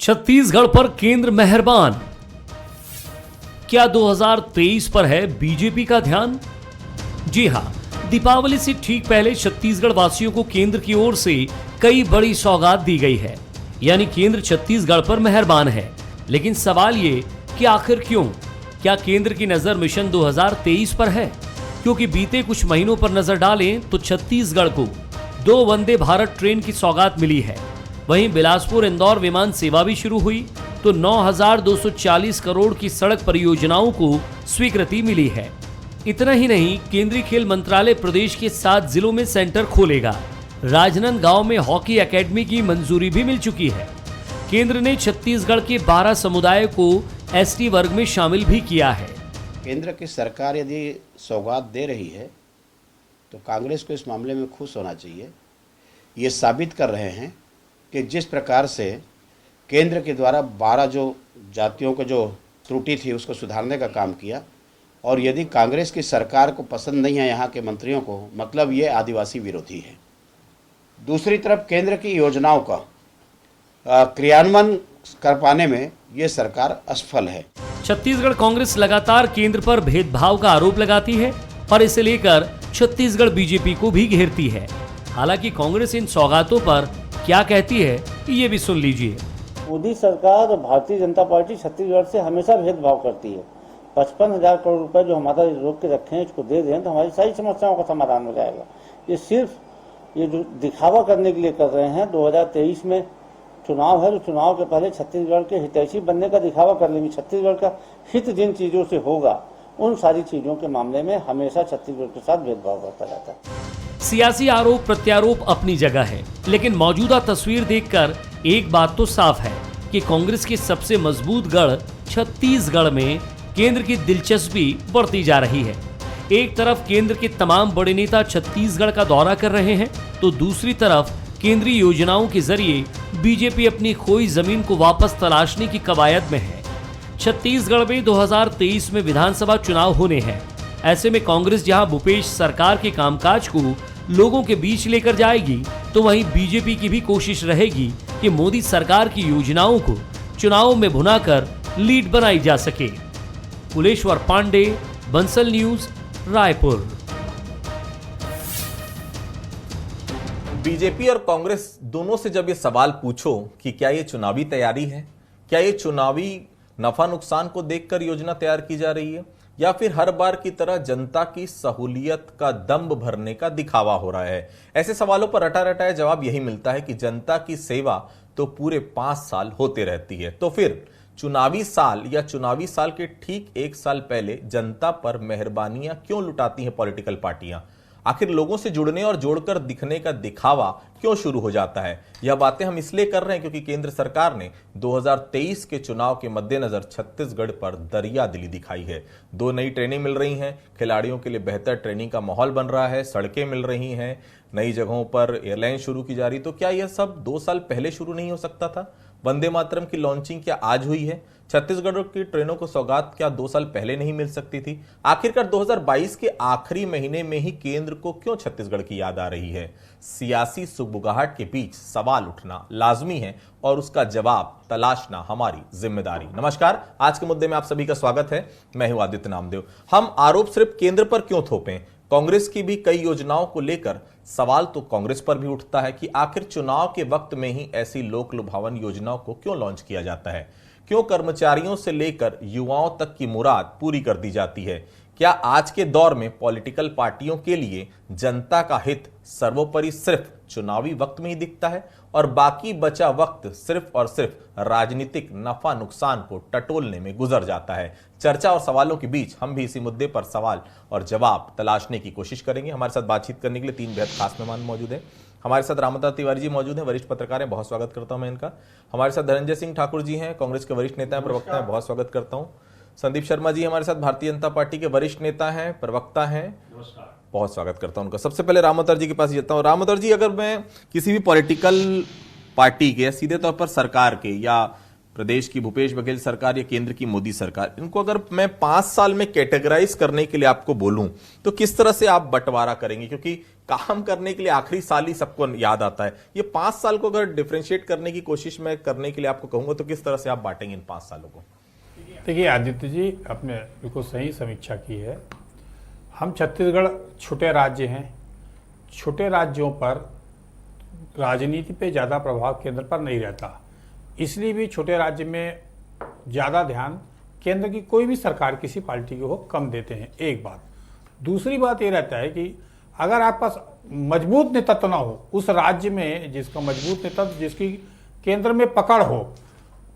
छत्तीसगढ़ पर केंद्र मेहरबान। क्या 2023 पर है बीजेपी का ध्यान? जी हां, दीपावली से ठीक पहले छत्तीसगढ़ वासियों को केंद्र की ओर से कई बड़ी सौगात दी गई है। यानी केंद्र छत्तीसगढ़ पर मेहरबान है। लेकिन सवाल ये कि आखिर क्यों? क्या केंद्र की नजर मिशन 2023 पर है? क्योंकि बीते कुछ महीनों पर नजर डालें तो छत्तीसगढ़ को 2 वंदे भारत ट्रेन की सौगात मिली है। वहीं बिलासपुर इंदौर विमान सेवा भी शुरू हुई तो 9,240 करोड़ की सड़क परियोजनाओं को स्वीकृति मिली है। इतना ही नहीं, केंद्रीय खेल मंत्रालय प्रदेश के 7 जिलों में सेंटर खोलेगा। राजनांदगांव में हॉकी एकेडमी की मंजूरी भी मिल चुकी है। केंद्र ने छत्तीसगढ़ के 12 समुदाय को एसटी वर्ग में शामिल भी किया है। केंद्र की सरकार यदि सौगात दे रही है तो कांग्रेस को इस मामले में खुश होना चाहिए। ये साबित कर रहे हैं कि जिस प्रकार से केंद्र के द्वारा 12 जो जातियों को जो त्रुटि थी उसको सुधारने का काम किया, और यदि कांग्रेस की सरकार को पसंद नहीं है यहाँ के मंत्रियों को, मतलब ये आदिवासी विरोधी है। दूसरी तरफ केंद्र की योजनाओं का क्रियान्वयन कर पाने में ये सरकार असफल है। छत्तीसगढ़ कांग्रेस लगातार केंद्र पर भेदभाव का आरोप लगाती है और इसे लेकर छत्तीसगढ़ बीजेपी को भी घेरती है। हालांकि कांग्रेस इन सौगातों पर क्या कहती है, ये भी सुन लीजिए। मोदी सरकार और भारतीय जनता पार्टी छत्तीसगढ़ से हमेशा भेदभाव करती है। 55,000 करोड़ रुपए जो हमारा रोक के रखे हैं, इसको दे दें तो हमारी सारी समस्याओं का समाधान हो जाएगा। ये सिर्फ ये जो दिखावा करने के लिए कर रहे हैं। 2023 में चुनाव है, तो चुनाव के पहले छत्तीसगढ़ के हितैषी बनने का दिखावा कर लेंगे। छत्तीसगढ़ का हित जिन चीजों से होगा, उन सारी चीजों के मामले में हमेशा छत्तीसगढ़ के साथ भेदभाव करता रहता है। सियासी आरोप प्रत्यारोप अपनी जगह है, लेकिन मौजूदा तस्वीर देखकर एक बात तो साफ है कि कांग्रेस के सबसे मजबूत गढ़ छत्तीसगढ़ में केंद्र की दिलचस्पी बढ़ती जा रही है। एक तरफ केंद्र के तमाम बड़े नेता छत्तीसगढ़ का दौरा कर रहे हैं, तो दूसरी तरफ केंद्रीय योजनाओं के जरिए बीजेपी अपनी खोई जमीन को वापस तलाशने की कवायद में है। छत्तीसगढ़ में 2023 में विधानसभा चुनाव होने हैं। ऐसे में कांग्रेस जहां भूपेश सरकार के कामकाज को लोगों के बीच लेकर जाएगी, तो वहीं बीजेपी की भी कोशिश रहेगी कि मोदी सरकार की योजनाओं को चुनाव में भुनाकर लीड बनाई जा सके। कुलेश्वर पांडे, बंसल न्यूज, रायपुर। बीजेपी और कांग्रेस दोनों से जब ये सवाल पूछो कि क्या ये चुनावी तैयारी है, क्या ये चुनावी नफा नुकसान को देखकर योजना तैयार की जा रही है, या फिर हर बार की तरह जनता की सहूलियत का दंभ भरने का दिखावा हो रहा है, ऐसे सवालों पर रटा रटाया जवाब यही मिलता है कि जनता की सेवा तो पूरे 5 साल होते रहती है। तो फिर चुनावी साल या चुनावी साल के ठीक 1 साल पहले जनता पर मेहरबानियां क्यों लुटाती हैं पॉलिटिकल पार्टियां? आखिर लोगों से जुड़ने और जोड़कर दिखने का दिखावा क्यों शुरू हो जाता है? यह बातें हम इसलिए कर रहे हैं क्योंकि केंद्र सरकार ने 2023 के चुनाव के मद्देनजर छत्तीसगढ़ पर दरिया दिली दिखाई है। 2 नई ट्रेनें मिल रही हैं, खिलाड़ियों के लिए बेहतर ट्रेनिंग का माहौल बन रहा है, सड़कें मिल रही हैं, नई जगहों पर एयरलाइन शुरू की जा रही। तो क्या यह सब 2 साल पहले शुरू नहीं हो सकता था? वंदे मातरम की लॉन्चिंग क्या आज हुई है? छत्तीसगढ़ की ट्रेनों को सौगात क्या 2 साल पहले नहीं मिल सकती थी? आखिरकार 2022 के आखिरी महीने में ही केंद्र को क्यों छत्तीसगढ़ की याद आ रही है? सियासी सुगबुगाहट के बीच सवाल उठना लाजमी है और उसका जवाब तलाशना हमारी जिम्मेदारी। नमस्कार, आज के मुद्दे में आप सभी का स्वागत है। मैं हूं आदित्य नामदेव। हम आरोप सिर्फ केंद्र पर क्यों थोपें? कांग्रेस की भी कई योजनाओं को लेकर सवाल तो कांग्रेस पर भी उठता है कि आखिर चुनाव के वक्त में ही ऐसी लोक लुभावन योजनाओं को क्यों लॉन्च किया जाता है? क्यों कर्मचारियों से लेकर युवाओं तक की मुराद पूरी कर दी जाती है? क्या आज के दौर में पॉलिटिकल पार्टियों के लिए जनता का हित सर्वोपरि सिर्फ चुनावी वक्त में ही दिखता है और बाकी बचा वक्त सिर्फ और सिर्फ राजनीतिक नफा नुकसान को टटोलने में गुजर जाता है? चर्चा और सवालों के बीच हम भी इसी मुद्दे पर सवाल और जवाब तलाशने की कोशिश करेंगे। हमारे साथ बातचीत करने के लिए 3 बेहद खास मेहमान मौजूद हैं। हमारे साथ रामता तिवारी जी मौजूद हैं, वरिष्ठ पत्रकार हैं, बहुत स्वागत करता हूं मैं इनका। हमारे साथ धनंजय सिंह ठाकुर जी हैं, कांग्रेस के वरिष्ठ नेता हैं, प्रवक्ता हैं, बहुत स्वागत करता हूं। संदीप शर्मा जी हमारे साथ भारतीय जनता पार्टी के वरिष्ठ नेता हैं, प्रवक्ता हैं, बहुत स्वागत करता हूं उनका। सबसे पहले रामोतर जी के पास जाता हूं। रामोतर जी, अगर मैं किसी भी पॉलिटिकल पार्टी के, सीधे तौर पर सरकार के या प्रदेश की भूपेश बघेल सरकार या केंद्र की मोदी सरकार, इनको अगर मैं 5 साल में कैटेगराइज करने के लिए आपको बोलूं तो किस तरह से आप बंटवारा करेंगे? क्योंकि काम करने के लिए आखिरी साल ही सबको याद आता है। ये 5 साल को अगर डिफरेंशिएट करने की कोशिश में करने के लिए आपको कहूंगा तो किस तरह से आप बांटेंगे इन 5 सालों को? देखिए आदित्य जी, आपने बिल्कुल सही समीक्षा की है। हम छत्तीसगढ़ छोटे राज्य हैं, छोटे राज्यों पर राजनीति पे ज़्यादा प्रभाव केंद्र पर नहीं रहता, इसलिए भी छोटे राज्य में ज़्यादा ध्यान केंद्र की कोई भी सरकार किसी पार्टी को कम देते हैं, एक बात। दूसरी बात ये रहता है कि अगर आपके पास मजबूत नेतृत्व ना हो उस राज्य में, जिसका मजबूत नेतृत्व, जिसकी केंद्र में पकड़ हो,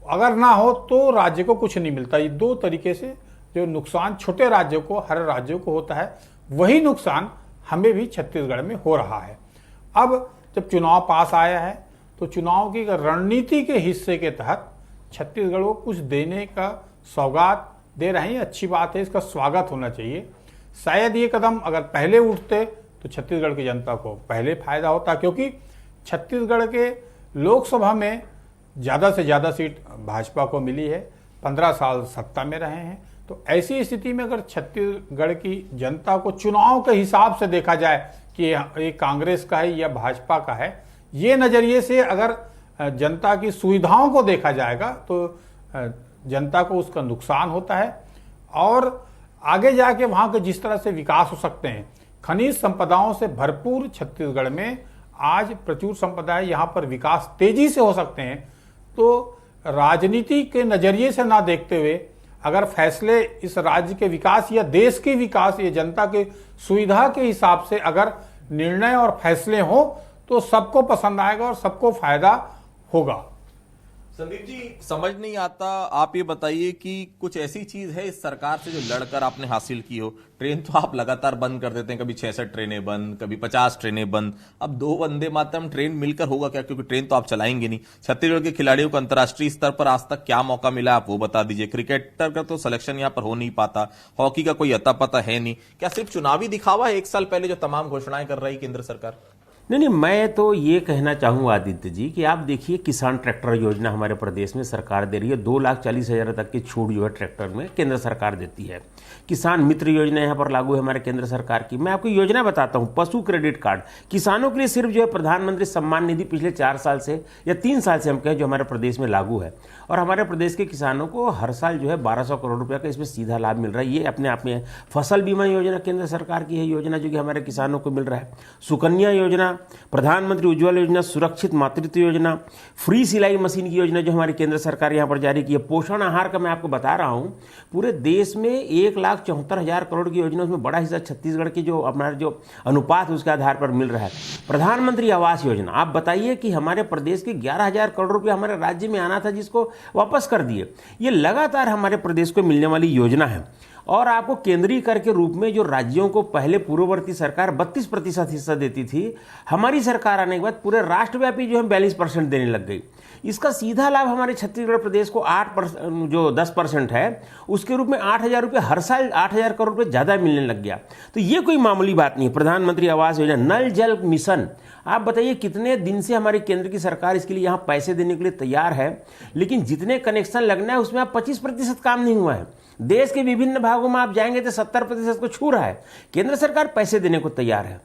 अगर ना हो तो राज्य को कुछ नहीं मिलता। ये दो तरीके से जो नुकसान छोटे राज्यों को, हर राज्यों को होता है, वही नुकसान हमें भी छत्तीसगढ़ में हो रहा है। अब जब चुनाव पास आया है तो चुनाव की रणनीति के हिस्से के तहत छत्तीसगढ़ को कुछ देने का सौगात दे रहे हैं, अच्छी बात है, इसका स्वागत होना चाहिए। शायद ये कदम अगर पहले उठते तो छत्तीसगढ़ की जनता को पहले फायदा होता, क्योंकि छत्तीसगढ़ के लोकसभा में ज़्यादा से ज़्यादा सीट भाजपा को मिली है, 15 साल सत्ता में रहे हैं। तो ऐसी स्थिति में अगर छत्तीसगढ़ की जनता को चुनाव के हिसाब से देखा जाए कि ये कांग्रेस का है या भाजपा का है, ये नज़रिए से अगर जनता की सुविधाओं को देखा जाएगा तो जनता को उसका नुकसान होता है। और आगे जाके वहाँ के जिस तरह से विकास हो सकते हैं, खनिज संपदाओं से भरपूर छत्तीसगढ़ में आज प्रचुर संपदा है, यहाँ पर विकास तेजी से हो सकते हैं। तो राजनीति के नज़रिए से ना देखते हुए अगर फैसले इस राज्य के विकास या देश के विकास या जनता के सुविधा के हिसाब से अगर निर्णय और फैसले हो तो सबको पसंद आएगा और सबको फायदा होगा। संदीप जी, समझ नहीं आता, आप ये बताइए कि कुछ ऐसी चीज है इस सरकार से जो लड़कर आपने हासिल की हो? ट्रेन तो आप लगातार बंद कर देते हैं, कभी 66 ट्रेनें बंद, कभी 50 ट्रेनें बंद। अब 2 वंदे मातरम ट्रेन मिलकर होगा क्या? क्योंकि ट्रेन तो आप चलाएंगे नहीं। छत्तीसगढ़ के खिलाड़ियों को अंतर्राष्ट्रीय स्तर पर आज तक क्या मौका मिला, आप वो बता दीजिए। क्रिकेटर का तो सिलेक्शन यहाँ पर हो नहीं पाता, हॉकी का कोई अता पता है नहीं। क्या सिर्फ चुनावी दिखावा है 1 साल पहले जो तमाम घोषणाएं कर रही केंद्र सरकार? नहीं, मैं तो ये कहना चाहूँगा आदित्य जी कि आप देखिए, किसान ट्रैक्टर योजना हमारे प्रदेश में सरकार दे रही है। 2,40,000 तक की छूट जो है ट्रैक्टर में केंद्र सरकार देती है। किसान मित्र योजना यहाँ पर लागू है हमारे केंद्र सरकार की। मैं आपको योजना बताता हूँ, पशु क्रेडिट कार्ड किसानों के लिए सिर्फ जो है प्रधानमंत्री सम्मान निधि पिछले 4 साल से या 3 साल से हम कहें जो हमारे प्रदेश में लागू है, और हमारे प्रदेश के किसानों को हर साल जो है 1200 करोड़ रुपये का इसमें सीधा लाभ मिल रहा है। ये अपने आप में फसल बीमा योजना केंद्र सरकार की है योजना जो कि हमारे किसानों को मिल रहा है। सुकन्या योजना, प्रधानमंत्री उज्ज्वला योजना, सुरक्षित मातृत्व योजना, फ्री सिलाई मशीन की योजना जो हमारी केंद्र सरकार यहाँ पर जारी की है। पोषण आहार का मैं आपको बता रहा हूँ, पूरे देश में 1,74,000 करोड़ की योजना, उसमें बड़ा हिस्सा छत्तीसगढ़ की जो हमारा जो अनुपात उसके आधार पर मिल रहा है। प्रधानमंत्री आवास योजना, आप बताइए कि हमारे प्रदेश के 11,000 करोड़ रुपये हमारे राज्य में आना था जिसको वापस कर दिए। ये लगातार हमारे प्रदेश को मिलने वाली योजना है। और आपको केंद्रीय कर के रूप में जो राज्यों को पहले पूर्ववर्ती सरकार 32% हिस्सा देती थी, हमारी सरकार आने के बाद पूरे राष्ट्रव्यापी जो है 42% देने लग गई। इसका सीधा लाभ हमारे छत्तीसगढ़ प्रदेश को 8% जो 10% है उसके रूप में 8,000 रुपये हर साल, 8,000 करोड़ रुपये ज़्यादा मिलने लग गया। तो ये कोई मामूली बात नहीं है। प्रधानमंत्री आवास योजना, नल जल मिशन, आप बताइए कितने दिन से हमारी केंद्र की सरकार इसके लिए यहाँ पैसे देने के लिए तैयार है, लेकिन जितने कनेक्शन लगना है उसमें आप 25% काम नहीं हुआ है। देश के विभिन्न भागों में आप जाएंगे तो 70% को छू रहा है। केंद्र सरकार पैसे देने को तैयार है।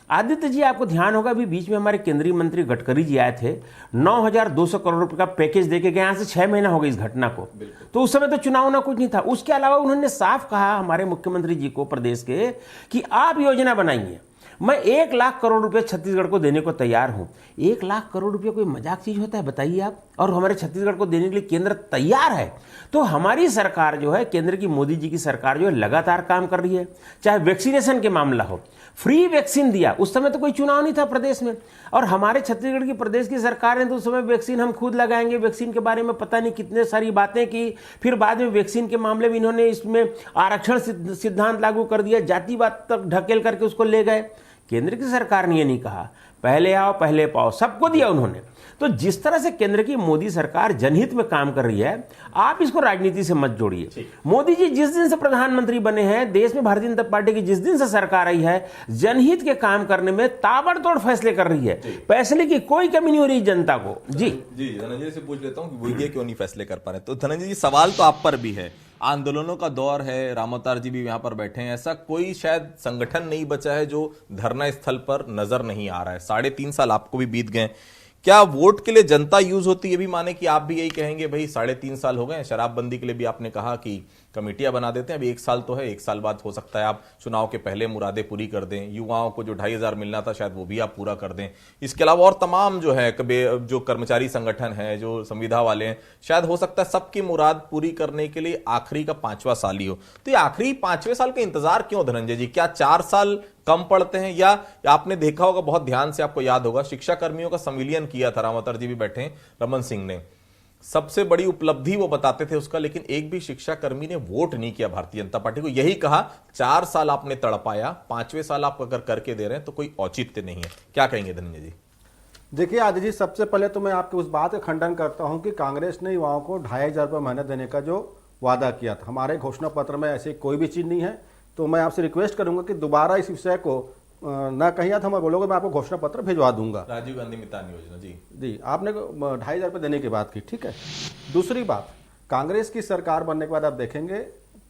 आदित्य जी, आपको ध्यान होगा अभी बीच में हमारे केंद्रीय मंत्री गडकरी जी आए थे, 9,200 करोड़ रुपए का पैकेज देके गए। यहाँ से 6 महीना हो गए इस घटना को, तो उस समय तो चुनाव ना कुछ नहीं था। उसके अलावा उन्होंने साफ कहा हमारे मुख्यमंत्री जी को प्रदेश के कि आप योजना बनाइए, मैं 1 लाख करोड़ रुपए छत्तीसगढ़ को देने को तैयार हूं। 1 लाख करोड़ रुपए कोई मजाक चीज होता है बताइए आप? और हमारे छत्तीसगढ़ को देने के लिए केंद्र तैयार है। तो हमारी सरकार जो है, केंद्र की मोदी जी की सरकार जो है लगातार काम कर रही है। चाहे वैक्सीनेशन के मामला हो, फ्री वैक्सीन दिया, उस समय तो कोई चुनाव नहीं था प्रदेश में, और हमारे छत्तीसगढ़ की प्रदेश की सरकार ने तो उस समय वैक्सीन हम खुद लगाएंगे, वैक्सीन के बारे में पता नहीं कितने सारी बातें की। फिर बाद में वैक्सीन के मामले में इन्होंने इसमें आरक्षण सिद्धांत लागू कर दिया, जातिवाद तक ढकेल करके उसको ले गए। केंद्र की सरकार ने ये नहीं कहा। पहले आओ पहले पाओ, सबको दिया उन्होंने। तो जिस तरह से केंद्र की मोदी सरकार जनहित में काम कर रही है, आप इसको राजनीति से मत जोड़िए। मोदी जी जिस दिन से प्रधानमंत्री बने हैं, देश में भारतीय जनता पार्टी की जिस दिन से सरकार आई है, जनहित के काम करने में ताबड़तोड़ फैसले कर रही है। फैसले की कोई कमी नहीं हो रही जनता को। जी धनंजय से पूछ लेता हूँ कि वो ये क्यों नहीं फैसले कर पा रहे। तो धनंजय जी, सवाल तो आप पर भी है, आंदोलनों का दौर है, रामअवतार जी भी यहाँ पर बैठे हैं, ऐसा कोई शायद संगठन नहीं बचा है जो धरना स्थल पर नजर नहीं आ रहा है। 3.5 साल आपको भी बीत गए, क्या वोट के लिए जनता यूज होती है? ये भी माने कि आप भी यही कहेंगे भाई 3.5 साल हो गए, शराबबंदी के लिए भी आपने कहा कि कमेटियां बना देते हैं, अभी 1 साल तो है, 1 साल बाद हो सकता है आप चुनाव के पहले मुरादें पूरी कर दें, युवाओं को जो 2,500 मिलना था शायद वो भी आप पूरा कर दें। इसके अलावा और तमाम जो है जो कर्मचारी संगठन है, जो संविदा वाले हैं, शायद हो सकता है सबकी मुराद पूरी करने के लिए आखिरी का 5वां साल ही हो। तो ये आखिरी 5वें साल का इंतजार क्यों धनंजय जी? क्या 4 साल कम पड़ते हैं? या आपने देखा होगा बहुत ध्यान से, आपको याद होगा शिक्षा कर्मियों का संविलियन किया था, रामअवतार जी भी बैठे हैं, रमन सिंह ने, सबसे बड़ी उपलब्धि वो बताते थे उसका, लेकिन एक भी शिक्षा कर्मी ने वोट नहीं किया भारतीय जनता पार्टी को। यही कहा 4 साल आपने तड़पाया, 5वें साल आप अगर करके दे रहे हैं तो कोई औचित्य नहीं है। क्या कहेंगे धनंजय जी? देखिए आदि जी, सबसे पहले तो मैं आपकी उस बात का खंडन करता हूं कि कांग्रेस ने युवाओं को 2,500 रुपये महीने देने का जो वादा किया था, हमारे घोषणा पत्र में ऐसी कोई भी चीज नहीं है। तो मैं आपसे रिक्वेस्ट करूंगा कि दोबारा इस विषय को ना कहीं था, मैं बोलोगे मैं आपको घोषणा पत्र भिजवा दूंगा। राजीव गांधी मितान योजना, जी आपने 2,500 रुपये देने की बात की, ठीक है। दूसरी बात, कांग्रेस की सरकार बनने के बाद आप देखेंगे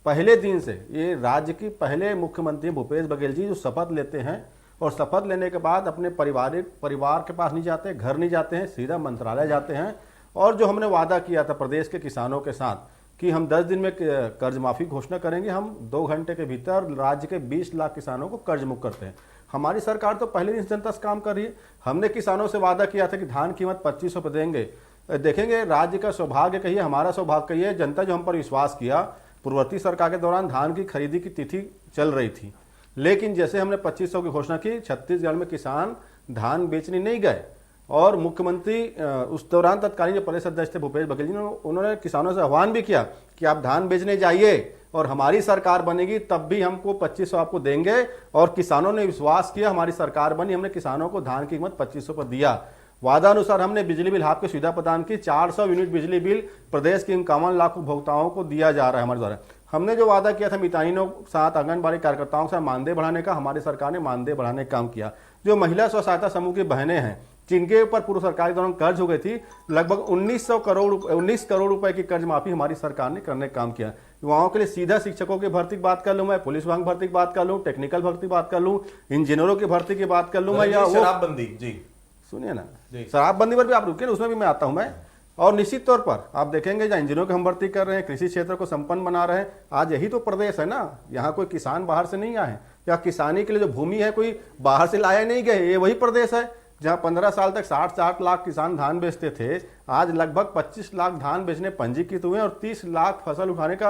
पहले दिन से ये राज्य की पहले मुख्यमंत्री भूपेश बघेल जी जो शपथ लेते हैं, और शपथ लेने के बाद अपने परिवार के पास नहीं जाते, घर नहीं जाते हैं, सीधा मंत्रालय जाते हैं। और जो हमने वादा किया था प्रदेश के किसानों के साथ कि हम 10 दिन में कर्ज माफी घोषणा करेंगे, हम 2 घंटे के भीतर राज्य के 20 लाख किसानों को कर्ज मुक्त करते हैं। हमारी सरकार तो पहले दिन जनता से काम कर रही है। हमने किसानों से वादा किया था कि धान कीमत 2500 पर देंगे। देखेंगे राज्य का सौभाग्य कहिए, हमारा सौभाग्य कहिए, जनता जो हम पर विश्वास किया, पूर्ववर्ती सरकार के दौरान धान की खरीदी की तिथि चल रही थी, लेकिन जैसे हमने 2500 की घोषणा की, छत्तीसगढ़ में किसान धान बेचने नहीं गए। और मुख्यमंत्री उस दौरान तत्कालीन जो प्रदेश अध्यक्ष थे भूपेश बघेल जी ने, उन्होंने किसानों से आह्वान भी किया कि आप धान बेचने जाइए और हमारी सरकार बनेगी तब भी हमको 2500 आपको देंगे। और किसानों ने विश्वास किया, हमारी सरकार बनी, हमने किसानों को धान की कीमत 2500 पर दिया। वादा अनुसार हमने बिजली बिल हाफ की सुविधा प्रदान की, 400 यूनिट बिजली बिल प्रदेश के 51 लाख उपभोक्ताओं को दिया जा रहा है हमारे द्वारा। हमने जो वादा किया था मितानिनों के साथ, आंगनबाड़ी कार्यकर्ताओं के साथ मानदेय बढ़ाने का, हमारी सरकार ने मानदेय बढ़ाने का काम किया। जो महिला स्व सहायता समूह की बहनें हैं जिनके ऊपर पूर्व सरकार के दौरान कर्ज हो गई थी, लगभग 19 करोड़ रुपए की कर्ज माफी हमारी सरकार ने करने का काम किया। युवाओं के लिए सीधा शिक्षकों की भर्ती की बात कर लूं मैं, पुलिस विभाग भर्ती की बात कर लूं, टेक्निकल भर्ती की बात कर लूं, इंजीनियरों की भर्ती की बात कर लूं मैं, या शराबबंदी, जी सुनिए ना, शराबबंदी पर भी आप रुकिए, उसमें भी मैं आता हूं मैं। और निश्चित तौर पर आप देखेंगे जहाँ इंजीनियरों की हम भर्ती कर रहे हैं, कृषि क्षेत्र को संपन्न बना रहे हैं, आज यही तो प्रदेश है ना। यहाँ कोई किसान बाहर से नहीं आए, या किसानी के लिए जो भूमि है कोई बाहर से लाया नहीं गए, ये वही प्रदेश है जहाँ 15 साल तक 60 लाख किसान धान बेचते थे, आज लगभग 25 लाख धान बेचने पंजीकृत हुए और 30 लाख फसल उठाने का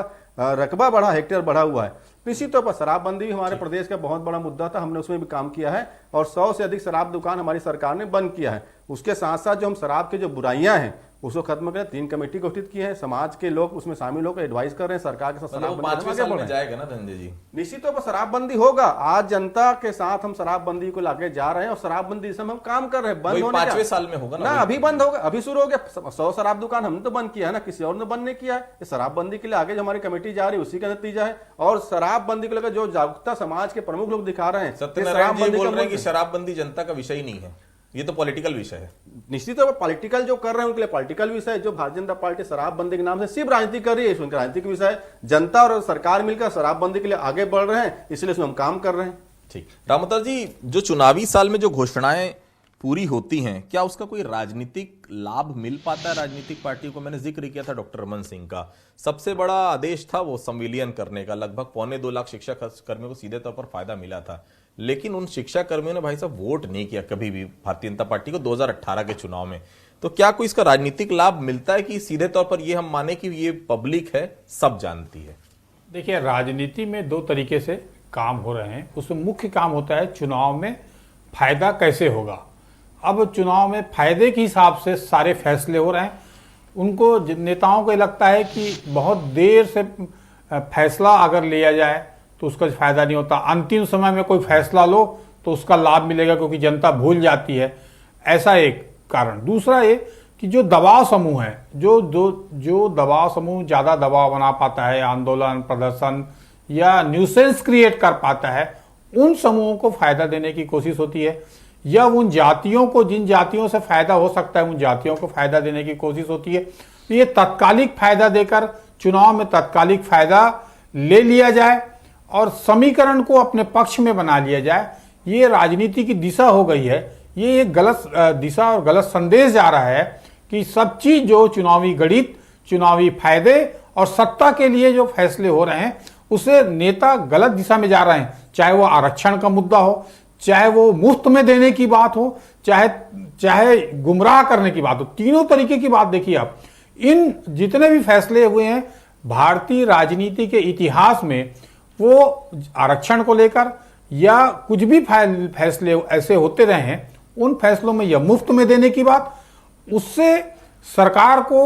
रकबा बढ़ा, हेक्टेयर बढ़ा हुआ है। निश्चित तौर पर शराबबंदी भी हमारे प्रदेश का बहुत बड़ा मुद्दा था, हमने उसमें भी काम किया है और 100 से अधिक शराब दुकान हमारी सरकार ने बंद किया है। उसके साथ साथ जो हम शराब की जो बुराइयां हैं उसको खत्म करें, 3 कमेटी गठित की है, समाज के लोग उसमें शामिल होकर एडवाइस कर रहे हैं सरकार के साथ। शराबबंदी जाएगा ना धनंजय जी? निश्चित तौर पर शराबबंदी होगा। आज जनता के साथ हम शराबबंदी को लाके जा रहे हैं और शराबबंदी से हम काम कर रहे हैं। बंद होने 5वें साल में होगा ना, अभी बंद होगा, अभी शुरू हो गया। 100 शराब दुकान हमने तो बंद किया है ना, किसी और ने बंद नहीं किया है। शराबबंदी के लिए आगे जो हमारी कमेटी जा रही है उसी का नतीजा है। और शराबबंदी को लेकर जो जागरूकता समाज के प्रमुख लोग दिखा रहे हैं, सत्यनारायण जी बोल रहे हैं कि शराबबंदी जनता का विषय ही नहीं है, ये तो पॉलिटिकल विषय है। निश्चित तौर पर पॉलिटिकल जो कर रहे हैं उनके लिए पॉलिटिकल विषय है। जो भारतीय जनता पार्टी शराबबंदी के नाम से सिर्फ राजनीति कर रही है, इसमें राजनीतिक विषय है। जनता और सरकार मिलकर शराबबंदी के लिए आगे बढ़ रहे हैं, इसलिए इसमें हम काम कर रहे हैं। ठीक, रामअवतार जी, जो चुनावी साल में जो घोषणाएं पूरी होती हैं, क्या उसका कोई राजनीतिक लाभ मिल पाता है राजनीतिक पार्टी को? मैंने जिक्र किया था डॉक्टर रमन सिंह का, सबसे बड़ा आदेश था वो संविलियन करने का, लगभग 2.25 लाख शिक्षा कर्मियों को सीधे तौर पर फायदा मिला था। लेकिन उन शिक्षा कर्मियों ने भाई साहब वोट नहीं किया कभी भी भारतीय जनता पार्टी को 2018 के चुनाव में। तो क्या कोई इसका राजनीतिक लाभ मिलता है कि सीधे तौर पर ये हम माने कि ये पब्लिक है, सब जानती है? देखिए, राजनीति में 2 तरीके से काम हो रहे हैं। उसमें मुख्य काम होता है चुनाव में फायदा कैसे होगा। अब चुनाव में फायदे के हिसाब से सारे फैसले हो रहे हैं। उनको नेताओं को लगता है कि बहुत देर से फैसला अगर लिया जाए तो उसका फायदा नहीं होता, अंतिम समय में कोई फैसला लो तो उसका लाभ मिलेगा, क्योंकि जनता भूल जाती है, ऐसा एक कारण। दूसरा ये कि जो दबाव समूह है, जो दबाव समूह ज्यादा दबाव बना पाता है, आंदोलन, प्रदर्शन या न्यूसेंस क्रिएट कर पाता है, उन समूहों को फायदा देने की कोशिश होती है, या उन जातियों को, जिन जातियों से फायदा हो सकता है, उन जातियों को फायदा देने की कोशिश होती है। तो ये तात्कालिक फायदा देकर चुनाव में तात्कालिक फायदा ले लिया जाए और समीकरण को अपने पक्ष में बना लिया जाए, ये राजनीति की दिशा हो गई है। ये एक गलत दिशा और गलत संदेश जा रहा है कि सब चीज जो चुनावी गणित, चुनावी फायदे और सत्ता के लिए जो फैसले हो रहे हैं, उसे नेता गलत दिशा में जा रहे हैं। चाहे वो आरक्षण का मुद्दा हो, चाहे वो मुफ्त में देने की बात हो, चाहे गुमराह करने की बात हो, तीनों तरीके की बात देखिए आप। इन जितने भी फैसले हुए हैं भारतीय राजनीति के इतिहास में, वो आरक्षण को लेकर या कुछ भी फैसले ऐसे होते रहे हैं, उन फैसलों में यह मुफ्त में देने की बात, उससे सरकार को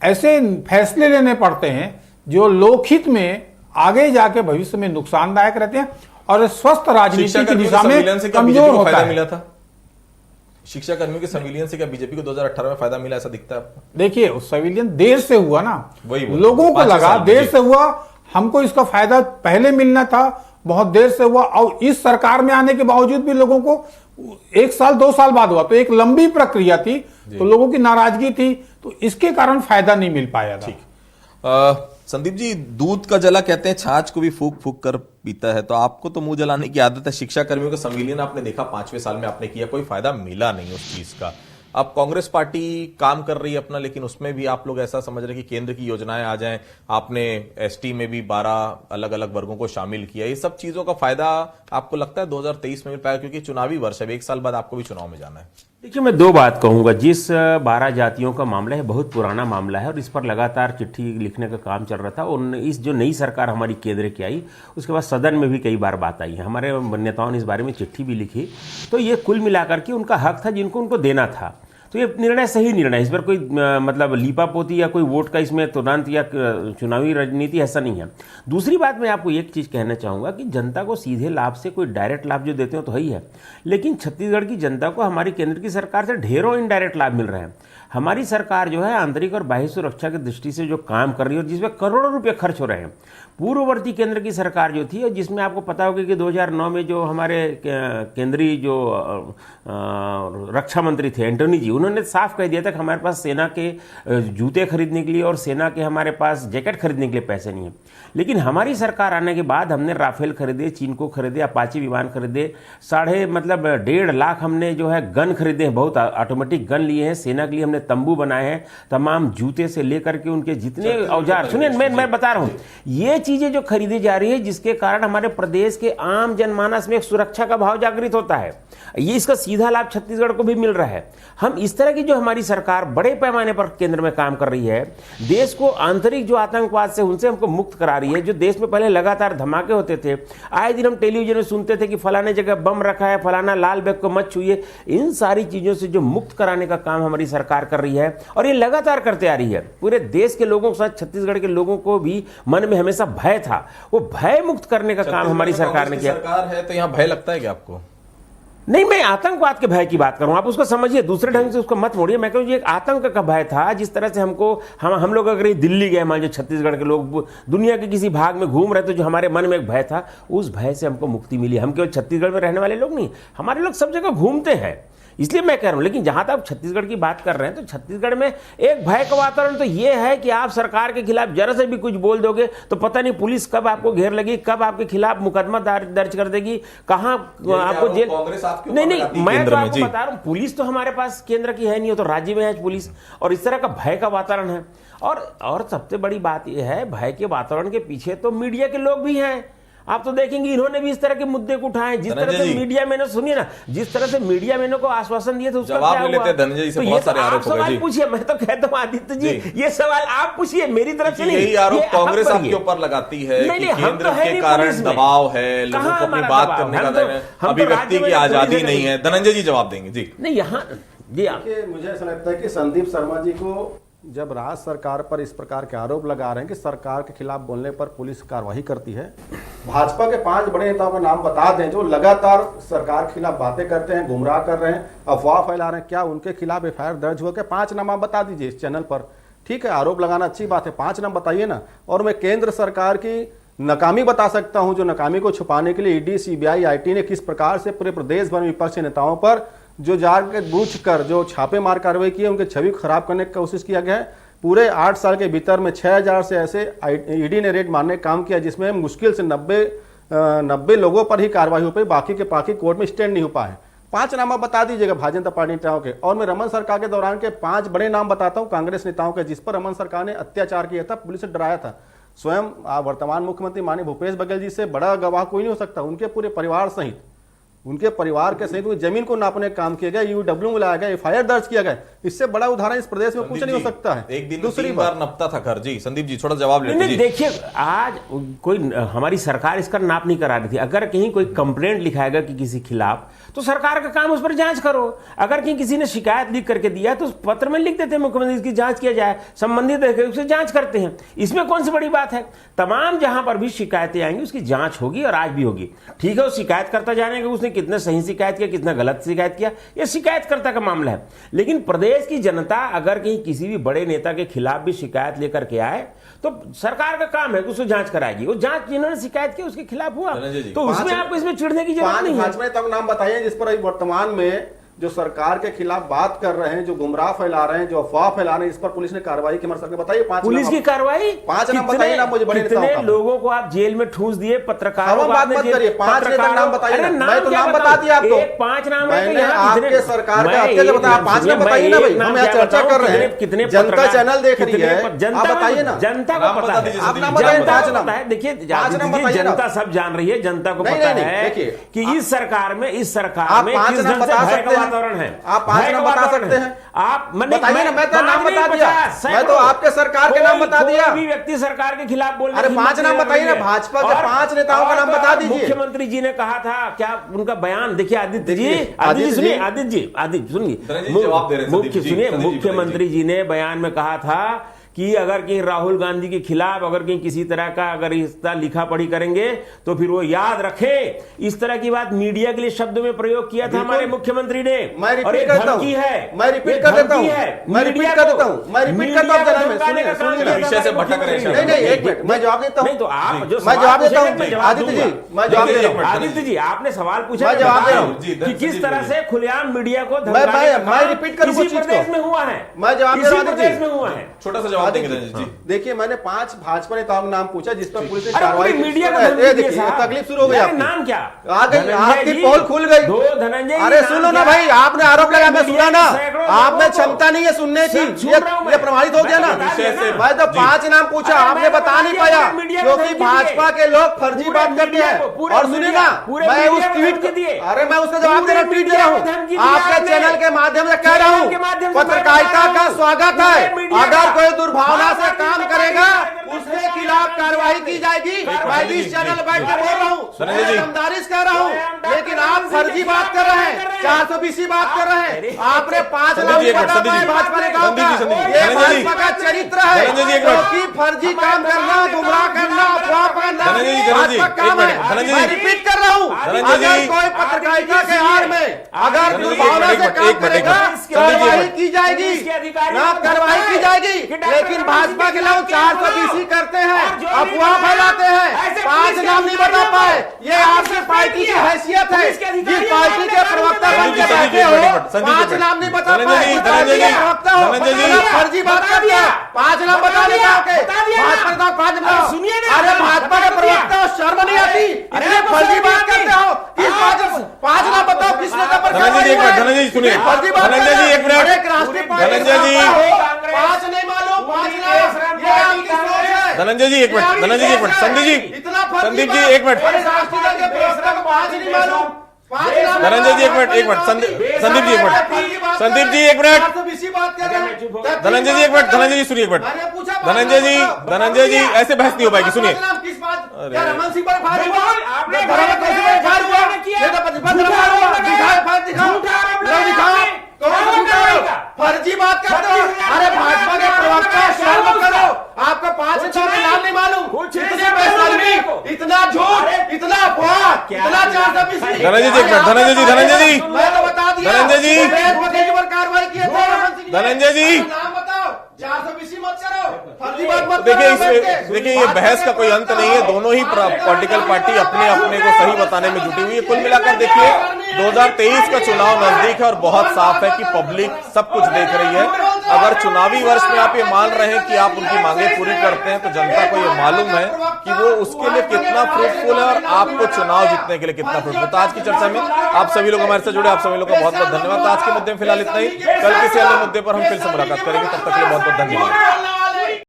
ऐसे फैसले लेने पड़ते हैं जो लोकहित में आगे जाके भविष्य में नुकसानदायक रहते हैं और स्वस्थ राजनीति की दिशा में कमजोर होता है। मिला था शिक्षा कर्मियों के संविलियन से क्या बीजेपी को 2018 में फायदा मिला, ऐसा दिखता है आपको? देखिए, उस संविलियन देर से हुआ ना, वही लोगों को लगा देर से हुआ, हमको इसका फायदा पहले मिलना था, बहुत देर से हुआ। और इस सरकार में आने के बावजूद भी लोगों को 1 साल 2 साल बाद हुआ, तो एक लंबी प्रक्रिया थी, तो लोगों की नाराजगी थी, तो इसके कारण फायदा नहीं मिल पाया था। ठीक। संदीप जी, दूध का जला कहते हैं छाछ को भी फूक फूक कर पीता है, तो आपको तो मुंह जलाने की आदत है। शिक्षा कर्मियों का संविलियन आपने देखा 5वें साल में आपने किया, कोई फायदा मिला नहीं उस चीज का। अब कांग्रेस पार्टी काम कर रही है अपना, लेकिन उसमें भी आप लोग ऐसा समझ रहे हैं कि केंद्र की योजनाएं आ जाएं। आपने एसटी में भी 12 अलग अलग वर्गों को शामिल किया, ये सब चीजों का फायदा आपको लगता है 2023 में मिल पाएगा? क्योंकि चुनावी वर्ष है, 1 साल बाद आपको भी चुनाव में जाना है। देखिए, मैं 2 बात कहूंगा। जिस 12 जातियों का मामला है, बहुत पुराना मामला है और इस पर लगातार चिट्ठी लिखने का काम चल रहा था। और इस जो नई सरकार हमारी केंद्र की आई, उसके बाद सदन में भी कई बार बात आई है, हमारे नेताओं ने इस बारे में चिट्ठी भी लिखी। तो ये कुल मिलाकर के उनका हक था जिनको उनको देना था, तो ये निर्णय सही निर्णय, इस पर कोई मतलब लीपापोती या कोई वोट का इसमें तुरंत या चुनावी राजनीति ऐसा नहीं है। दूसरी बात, मैं आपको एक चीज़ कहना चाहूँगा कि जनता को सीधे लाभ से कोई डायरेक्ट लाभ जो देते हो तो ही है, लेकिन छत्तीसगढ़ की जनता को हमारी केंद्र की सरकार से ढेरों इनडायरेक्ट लाभ मिल रहे हैं। हमारी सरकार जो है आंतरिक और बाह्य सुरक्षा की दृष्टि से जो काम कर रही है और जिसमें करोड़ों रुपये खर्च हो रहे हैं। पूर्ववर्ती केंद्र की सरकार जो थी, और जिसमें आपको पता होगा कि 2009 में जो हमारे केंद्रीय जो रक्षा मंत्री थे एंटोनी जी, उन्होंने साफ कह दिया था कि हमारे पास सेना के जूते खरीदने के लिए और सेना के हमारे पास जैकेट खरीदने के लिए पैसे नहीं है। लेकिन हमारी सरकार आने के बाद हमने राफेल खरीदे, चिनको खरीदे, अपाची विमान खरीदे, 1.5 लाख हमने जो है गन खरीदे हैं, बहुत ऑटोमेटिक गन लिए हैं। सेना के लिए हमने तंबू बनाए हैं, तमाम जूते से लेकर के उनके जितने औजार, सुनिए मैं बता रहा हूं, ये चीजें जो खरीदी जा रही है, जिसके कारण हमारे प्रदेश के आम जनमानस में एक सुरक्षा का भाव जागृत होता है। ये इसका सीधा लाभ छत्तीसगढ़ को भी मिल रहा है। हम इस तरह की जो हमारी सरकार बड़े पैमाने पर केंद्र में काम कर रही है, देश को आंतरिक जो आतंकवाद से उनसे हमको मुक्त करा रही है। जो देश में पहले लगातार धमाके होते थे, आए दिन हम टेलीविजन में सुनते थे कि फलाने जगह बम रखा है, फलाना लाल बैग को मत छूइए, इन सारी चीजों से जो मुक्त कराने का काम हमारी सरकार कर रही है और ये लगातार करते आ रही है। पूरे देश के लोगों के साथ छत्तीसगढ़ के लोगों को भी मन में हमेशा भय था, वो भय मुक्त करने का काम हमारी सरकार ने किया। सरकार है तो यहाँ भय लगता है क्या आपको? नहीं, मैं आतंकवाद के भय की बात करूं, आप उसको समझिए, दूसरे ढंग से उसको मत मोड़िए। मैं कहूँ एक आतंक का भय था। जिस तरह से हमको हम लोग अगर दिल्ली गए, मान लीजिए छत्तीसगढ़ के लोग दुनिया के किसी भाग में घूम रहे थे, जो हमारे मन में एक भय था, उस भय से हमको मुक्ति मिली। हम केवल छत्तीसगढ़ में रहने वाले लोग नहीं, हमारे लोग सब जगह घूमते हैं, इसलिए मैं कह रहा हूं। लेकिन जहां तक छत्तीसगढ़ की बात कर रहे हैं, तो छत्तीसगढ़ में एक भय का वातावरण तो यह है कि आप सरकार के खिलाफ जरा से भी कुछ बोल दोगे तो पता नहीं पुलिस कब आपको घेर लगी, कब आपके खिलाफ मुकदमा दर्ज कर देगी, कहां आपको जेल। नहीं, मैं तो आपको बता रहा हूं, पुलिस तो हमारे पास केंद्र की है नहीं, हो तो राज्य में है पुलिस, और इस तरह का भय का वातावरण है। और सबसे बड़ी बात यह है, भय के वातावरण के पीछे तो मीडिया के लोग भी हैं। आप तो देखेंगे इन्होंने भी इस तरह के मुद्दे को उठाए, जिस तरह से मीडिया मैंने, सुनिए ना, जिस तरह से मीडिया मैंने को आश्वासन दिए थे उसका क्या हुआ? धनंजय जी से बहुत सारे आरोप हो गए। सवाल पूछिए, मैं तो कहता हूं आदित्य जी, ये सवाल आप पूछिए, मेरी तरफ से नहीं। यही आरोप कांग्रेस आपके ऊपर लगाती है कि केंद्र के कारण दबाव है, लोगों को अपनी बात करने का अभिव्यक्ति की आजादी नहीं है। धनंजय जी जवाब देंगे जी। नहीं, यहाँ जी मुझे ऐसा लगता है कि संदीप शर्मा जी को जब राज्य सरकार पर इस प्रकार के आरोप लगा रहे हैं कि सरकार के खिलाफ बोलने पर पुलिस कार्रवाई करती है, भाजपा के 5 बड़े नेताओं का नाम बता दें जो लगातार सरकार के खिलाफ बातें करते हैं, गुमराह कर रहे हैं, अफवाह फैला रहे हैं, क्या उनके खिलाफ एफआईआर दर्ज हुआ? क्या 5 नाम आप बता दीजिए इस चैनल पर। ठीक है, आरोप लगाना अच्छी बात है, 5 नाम बताइए ना। और मैं केंद्र सरकार की नाकामी बता सकता हूं, जो नाकामी को छुपाने के लिए ईडी, सीबीआई, आईटी ने किस प्रकार से पूरे प्रदेश भर में विपक्षी नेताओं पर जो जाकर बूझ कर जो छापेमार कार्रवाई की है, उनकी छवि खराब करने की कोशिश किया गया है। पूरे 8 साल के भीतर में 6000 से ऐसे ईडी ने रेड मारने का काम किया जिसमें मुश्किल से 90 लोगों पर ही कार्रवाई हो पाई, बाकी के बाकी कोर्ट में स्टैंड नहीं हो पाए। 5 नाम आप बता दीजिएगा भारतीय जनता पार्टी नेताओं के। और मैं रमन सरकार के दौरान के 5 बड़े नाम बताता हूं कांग्रेस नेताओं के, जिस पर रमन सरकार ने अत्याचार किया था, पुलिस से डराया था। स्वयं वर्तमान मुख्यमंत्री माननीय भूपेश बघेल जी से बड़ा गवाह कोई नहीं हो सकता। उनके पूरे परिवार सहित, उनके परिवार के सहित जमीन को नापने का काम किया गया, यूडब्ल्यू में लाया गया, एफआईआर दर्ज किया गया। इससे बड़ा उदाहरण इस प्रदेश में कुछ नहीं हो सकता है। एक दिन दूसरी बार नपता था घर जी। संदीप जी थोड़ा जवाब लेते जी। देखिए, आज कोई हमारी सरकार इसका नाप नहीं करा रही थी। अगर कहीं कोई कंप्लेंट लिखाएगा कि किसी खिलाफ, तो सरकार का काम उस पर जांच करो। अगर कहीं किसी ने शिकायत लिख करके दिया तो उस पत्र में लिख देते हैं मुख्यमंत्री इसकी जांच किया जाए, संबंधित उसे जांच करते हैं। इसमें कौन सी बड़ी बात है? तमाम जहां पर भी शिकायतें आएंगी उसकी जांच होगी और आज भी होगी। ठीक है, वो शिकायत करता जानेगा उसने कितने सही शिकायत किया, कितना गलत शिकायत किया, ये शिकायतकर्ता का मामला है। लेकिन प्रदेश की जनता अगर कहीं किसी भी बड़े नेता के खिलाफ भी शिकायत लेकर के आए तो सरकार का काम है कि उसको जांच कराएगी। वो जांच जिन्होंने शिकायत की उसके खिलाफ हुआ, तो उसमें आपको इसमें चिढ़ने की जरूरत नहीं है। 5 भाजपा नेताओं का नाम बताइए जिस पर वर्तमान में जो सरकार के खिलाफ बात कर रहे हैं, जो गुमराह फैला रहे हैं, जो अफवाह फैला रहे हैं, इस पर पुलिस ने कार्रवाई की। हमारे बताइए 5 पुलिस की कार्रवाई। 5 नाम बताइए ना मुझे बड़े कितने लोगों को आप जेल में ठूस दिए, पत्रकारों बात मत करिए, 5 नेता नाम बताइए ना। मैं तो नाम बता दिया आपको, 5 नाम मैंने आपके सरकार का अत्याचार बताया। 5 नाम बताइए ना भाई, हम यहाँ चर्चा कर रहे हैं, कितने जनता चैनल देख रही है, जनता बताइए ना। जनता को पता है, आप नाम बताइए, 5 नाम। देखिए जनता सब जान रही है, जनता को पता है कि इस सरकार में किस ढंग से भय का वातावरण है। आप 5 नाम बता सकते हैं? आप बताइए ना। मैं तो नाम बता दिया, मैं तो आपके सरकार के नाम बता दिया। कोई भी व्यक्ति सरकार के खिलाफ बोल, अरे 5 नाम बताइए ना, भाजपा के 5 नेताओं का नाम बता दीजिए। मुख्यमंत्री जी ने कहा था, क्या उनका बयान देखिए आदित्य जी सुनिए, आदित्य सुनिए, मुख्यमंत्री जी ने बयान में कहा था कि अगर कहीं राहुल गांधी के खिलाफ अगर कहीं किसी तरह का अगर इस तरह लिखा पढ़ी करेंगे तो फिर वो याद रखें। इस तरह की बात मीडिया के लिए शब्द में प्रयोग किया था हमारे मुख्यमंत्री ने। मैं रिपीट करता हूं, मैं रिपीट कर देता हूं, मैं रिपीट कर देता हूं, मैं रिपीट करता हूं। विषय से भटक रहे हैं। नहीं, 1 मिनट, मैं जवाब देता हूं। नहीं तो आप जो मैं जवाब देता हूं आदित्य जी, मैं जवाब दे रहा हूं। आदित्य जी आपने सवाल पूछा, मैं जवाब दे रहा हूं कि किस तरह से खुलेआम मीडिया को मैं रिपीट करूंगा इसी प्रदेश में हुआ है, मैं जवाब दे रहा हूं प्रदेश में हुआ है। छोटा सा जवाब देंगे जी। देखिए, मैंने 5 भाजपा नेताओं का नाम पूछा जिस पर पुलिस ने अरे कार्रवाई की। मीडिया का देखिए तकलीफ शुरू हो गई आपकी। नाम क्या आ गई, आपकी पोल खुल गई। धनंजय, अरे सुनो ना भाई, आपने आरोप लगाया, मैं सुना ना। आप में क्षमता नहीं है सुनने की, ये प्रमाणित हो गया ना। मैं तो 5 नाम पूछा, आपने बता नहीं पाया क्योंकि भाजपा के लोग फर्जी बात करते हैं। और सुनिए ना, मैं उस ट्वीट को, अरे मैं उसका जवाब दे रहा हूँ, ट्वीट दे रहा हूँ, आपके चैनल के माध्यम से कह रहा हूँ, पत्रकारिता का स्वागत है। अगर कोई दुर्भावना से काम करेगा उसके खिलाफ कार्रवाई की जाएगी। मैं भी इस चैनल बैठ कर बोल रहा हूँ, ईमानदारी से कह रहा हूँ, लेकिन आप फर्जी बात कर रहे हैं, 420 बात कर रहे हैं। आपने 5 लाख भाजपा ने कहा, ये भाजपा का चरित्र है क्योंकि फर्जी काम करना, गुमराह करना, अफवाह फैलाना भाजपा काम है। मैं रिपीट कर रहा हूँ, अगर कोई पत्रकारिता के आड़ में अगर दुर्भावना से काम करेगा कार्रवाई की जाएगी, ना कार्रवाई की जाएगी। लेकिन भाजपा के लोग 420 करते हैं, अफवाह फैलाते हैं, 5 नाम नहीं बता पाए। ये आपकी पार्टी की हैसियत है, जिस पार्टी के प्रवक्ता बन के बैठे हो, 5 नाम नहीं बता पाए। प्रवक्ता हो, फर्जी बात कर दिया, 5 नाम बताने का भाजपा 5 नाम। अरे भाजपा के प्रवक्ता हो, शर्म नहीं आती, इतने फर्जी बात करते हो। किस 5 नाम बताओ, किस नेता पर धनंजय जी सुनिए, फर्जी बात धनंजय जी 1 मिनट, राष्ट्रीय पार्टी 5 नहीं मालूम, 5 नाम, ये आपकी सोच है। धनंजय जी 1 मिनट, धनंजय जी 1 मिनट, संदीप जी 1 मिनट, धनंजय जी 1 minute, Sandeep ji 1 minute, Sandeep ji 1 minute, Dhananjay जी 1 मिनट, धनंजय जी सुनिए 1 मिनट, धनंजय जी ऐसे बहस नहीं हो पाएगी, सुनिए। रमन सिंह पर फर्जी बात करते हो। अरे भाजपा के आपका शर्म करो, आपका 5 सितारे का नाम नहीं मालूम, इतनी बेशर्मी, इतना झूठ, इतना अफवाह, इतना 420। धनंजय जी, धनंजय जी, धनंजय जी, मैं तो बता दिया, धनंजय जी, वकील पर कार्रवाई की है। धनंजय जी, नाम बताओ, 420 मत करो, फर्जी बात मत देखिए करो। देखिए ये बहस का कोई अंत नहीं है। दोनों ही पॉलिटिकल पार्टी अपने अपने को सही बताने में जुटी हुई है। कुल मिलाकर देखिए 2023 का चुनाव नजदीक है और बहुत साफ है कि पब्लिक सब कुछ देख रही है। अगर चुनावी वर्ष में आप ये मान रहे हैं कि आप उनकी मांगे पूरी करते हैं, तो जनता को ये मालूम है कि वो उसके लिए कितना फ्रूटफुल है और आपको चुनाव जीतने के लिए कितना फ्रूटफुल। तो आज की चर्चा में आप सभी लोग हमारे साथ जुड़े, आप सभी लोग का बहुत बहुत धन्यवाद। आज के मुद्दे में फिलहाल इतना ही, कल किसी अन्य मुद्दे पर हम फिर से मुलाकात करेंगे, तब तक के लिए बहुत बहुत धन्यवाद।